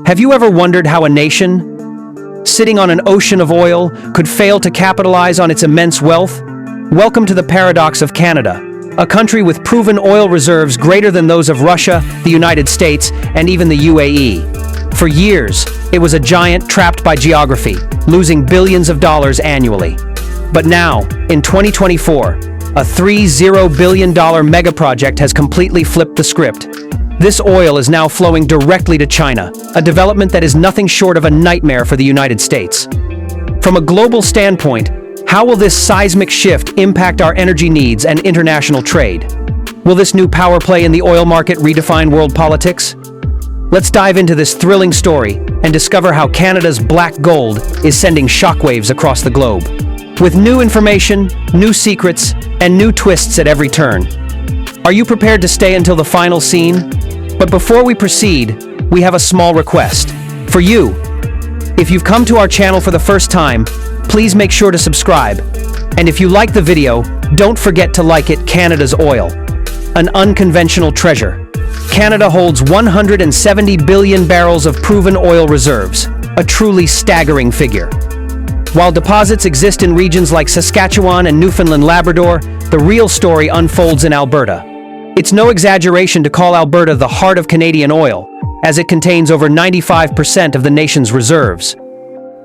Have you ever wondered how a nation, sitting on an ocean of oil, could fail to capitalize on its immense wealth? Welcome to the paradox of Canada, a country with proven oil reserves greater than those of Russia, the United States, and even the UAE. For years, it was a giant trapped by geography, losing billions of dollars annually. But now, in 2024, a $30 billion megaproject has completely flipped the script. This oil is now flowing directly to China, a development that is nothing short of a nightmare for the United States. From a global standpoint, how will this seismic shift impact our energy needs and international trade? Will this new power play in the oil market redefine world politics? Let's dive into this thrilling story and discover how Canada's black gold is sending shockwaves across the globe. With new information, new secrets, and new twists at every turn. Are you prepared to stay until the final scene? But before we proceed, we have a small request. For you, if you've come to our channel for the first time, please make sure to subscribe. And if you like the video, don't forget to like it. Canada's oil, an unconventional treasure. Canada holds 170 billion barrels of proven oil reserves, a truly staggering figure. While deposits exist in regions like Saskatchewan and Newfoundland Labrador, the real story unfolds in Alberta. It's no exaggeration to call Alberta the heart of Canadian oil, as it contains over 95% of the nation's reserves.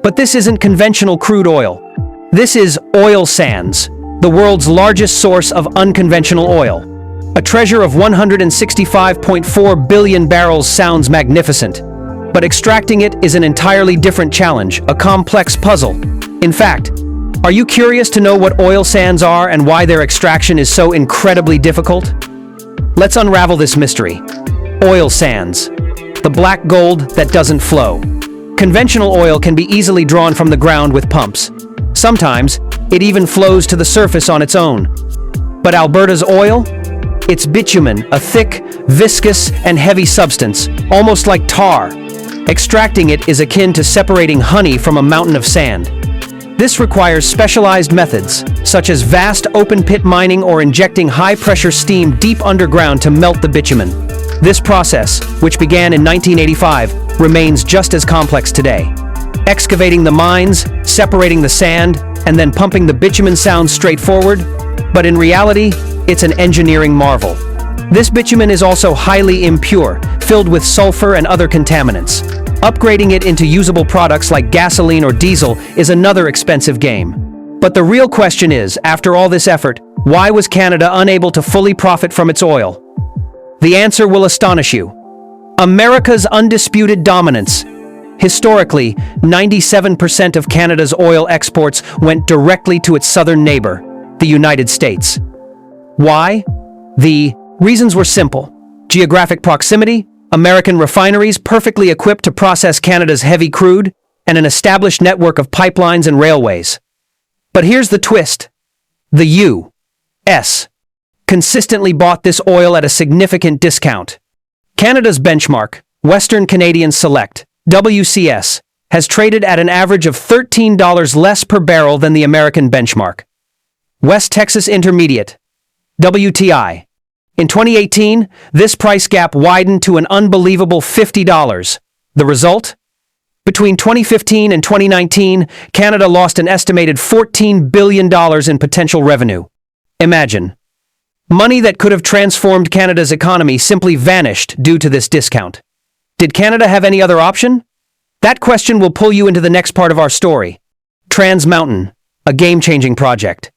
But this isn't conventional crude oil. This is oil sands, the world's largest source of unconventional oil. A treasure of 165.4 billion barrels sounds magnificent, but extracting it is an entirely different challenge, a complex puzzle. In fact, are you curious to know what oil sands are and why their extraction is so incredibly difficult? Let's unravel this mystery. Oil sands, the black gold that doesn't flow. Conventional oil can be easily drawn from the ground with pumps. Sometimes, it even flows to the surface on its own. But Alberta's oil? It's bitumen, a thick, viscous, and heavy substance, almost like tar. Extracting it is akin to separating honey from a mountain of sand. This requires specialized methods, such as vast open-pit mining or injecting high-pressure steam deep underground to melt the bitumen. This process, which began in 1985, remains just as complex today. Excavating the mines, separating the sand, and then pumping the bitumen sounds straightforward, but in reality, it's an engineering marvel. This bitumen is also highly impure, filled with sulfur and other contaminants. Upgrading it into usable products like gasoline or diesel is another expensive game. But the real question is, after all this effort, why was Canada unable to fully profit from its oil? The answer will astonish you. America's undisputed dominance. Historically, 97% of Canada's oil exports went directly to its southern neighbor, the United States. Why? The reasons were simple. Geographic proximity, American refineries perfectly equipped to process Canada's heavy crude, and an established network of pipelines and railways. But here's the twist. The U.S. consistently bought this oil at a significant discount. Canada's benchmark, Western Canadian Select, WCS, has traded at an average of $13 less per barrel than the American benchmark. West Texas Intermediate, WTI. In 2018, this price gap widened to an unbelievable $50. The result? Between 2015 and 2019, Canada lost an estimated $14 billion in potential revenue. Imagine. Money that could have transformed Canada's economy simply vanished due to this discount. Did Canada have any other option? That question will pull you into the next part of our story. Trans Mountain, a game-changing project.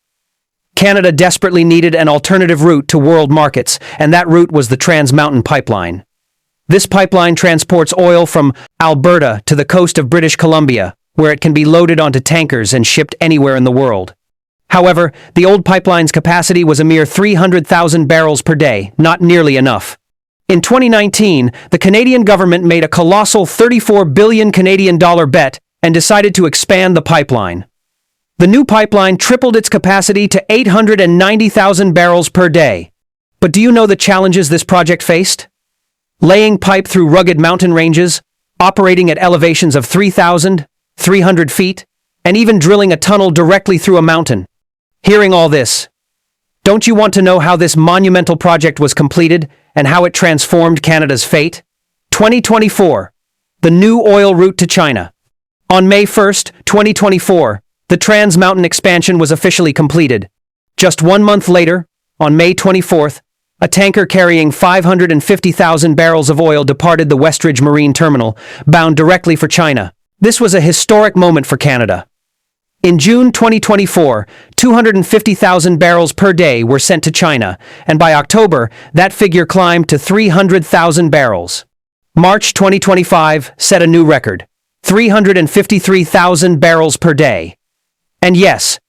Canada desperately needed an alternative route to world markets, and that route was the Trans Mountain Pipeline. This pipeline transports oil from Alberta to the coast of British Columbia, where it can be loaded onto tankers and shipped anywhere in the world. However, the old pipeline's capacity was a mere 300,000 barrels per day, not nearly enough. In 2019, the Canadian government made a colossal 34 billion Canadian dollar bet and decided to expand the pipeline. The new pipeline tripled its capacity to 890,000 barrels per day. But do you know the challenges this project faced? Laying pipe through rugged mountain ranges, operating at elevations of 3,300 feet, and even drilling a tunnel directly through a mountain. Hearing all this, don't you want to know how this monumental project was completed and how it transformed Canada's fate? 2024. The new oil route to China. On May 1, 2024, the Trans-Mountain expansion was officially completed. Just 1 month later, on May 24th, a tanker carrying 550,000 barrels of oil departed the Westridge Marine Terminal, bound directly for China. This was a historic moment for Canada. In June 2024, 250,000 barrels per day were sent to China, and by October, that figure climbed to 300,000 barrels. March 2025 set a new record, 353,000 barrels per day. And yes,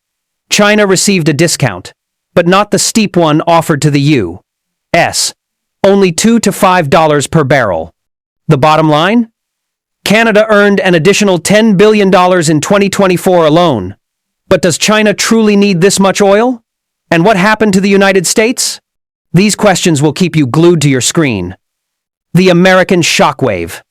China received a discount, but not the steep one offered to the U.S., only $2 to $5 per barrel. The bottom line? Canada earned an additional $10 billion in 2024 alone. But does China truly need this much oil? And what happened to the United States? These questions will keep you glued to your screen. The American shockwave.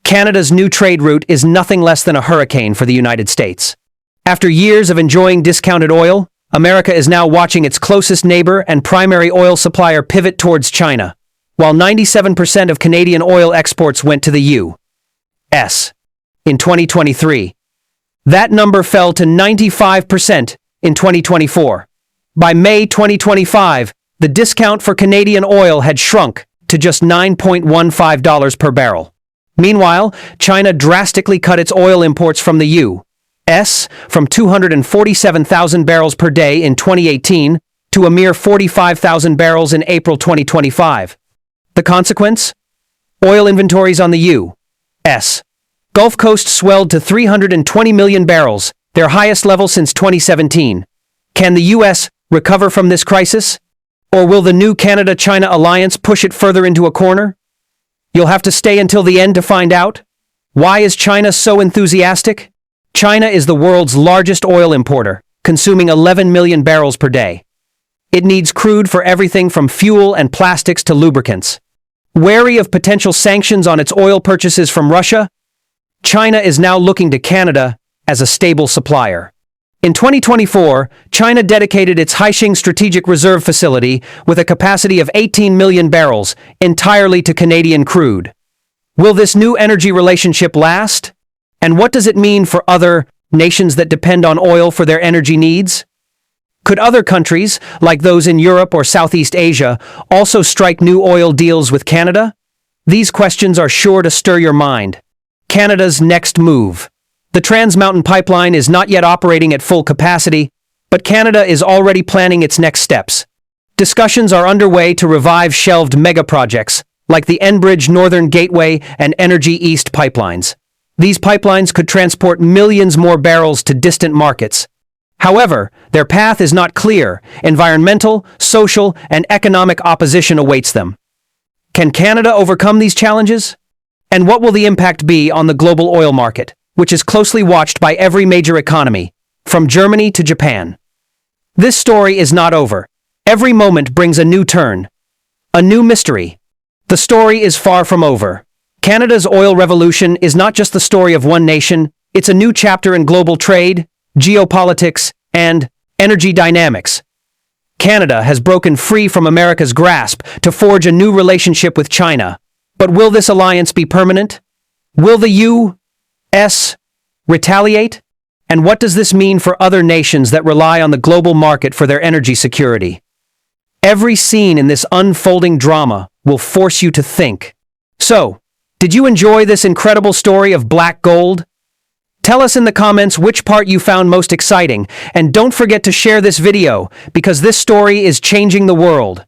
Canada's new trade route is nothing less than a hurricane for the United States. After years of enjoying discounted oil, America is now watching its closest neighbor and primary oil supplier pivot towards China, while 97% of Canadian oil exports went to the U.S. in 2023. That number fell to 95% in 2024. By May 2025, the discount for Canadian oil had shrunk to just $9.15 per barrel. Meanwhile, China drastically cut its oil imports from the U.S. from 247,000 barrels per day in 2018 to a mere 45,000 barrels in April 2025. The consequence? Oil inventories on the U.S. Gulf Coast swelled to 320 million barrels, their highest level since 2017. Can the U.S. recover from this crisis? Or will the new Canada-China alliance push it further into a corner? You'll have to stay until the end to find out. Why is China so enthusiastic? China is the world's largest oil importer, consuming 11 million barrels per day. It needs crude for everything from fuel and plastics to lubricants. Wary of potential sanctions on its oil purchases from Russia, China is now looking to Canada as a stable supplier. In 2024, China dedicated its Haixing Strategic Reserve Facility with a capacity of 18 million barrels entirely to Canadian crude. Will this new energy relationship last? And what does it mean for other nations that depend on oil for their energy needs? Could other countries, like those in Europe or Southeast Asia, also strike new oil deals with Canada? These questions are sure to stir your mind. Canada's next move. The Trans-Mountain Pipeline is not yet operating at full capacity, but Canada is already planning its next steps. Discussions are underway to revive shelved megaprojects, like the Enbridge Northern Gateway and Energy East pipelines. These pipelines could transport millions more barrels to distant markets. However, their path is not clear. Environmental, social, and economic opposition awaits them. Can Canada overcome these challenges? And what will the impact be on the global oil market, which is closely watched by every major economy, from Germany to Japan? This story is not over. Every moment brings a new turn, a new mystery. The story is far from over. Canada's oil revolution is not just the story of one nation, it's a new chapter in global trade, geopolitics, and energy dynamics. Canada has broken free from America's grasp to forge a new relationship with China. But will this alliance be permanent? Will the U.S. retaliate? And what does this mean for other nations that rely on the global market for their energy security? Every scene in this unfolding drama will force you to think. So, did you enjoy this incredible story of black gold? Tell us in the comments which part you found most exciting, and don't forget to share this video, because this story is changing the world.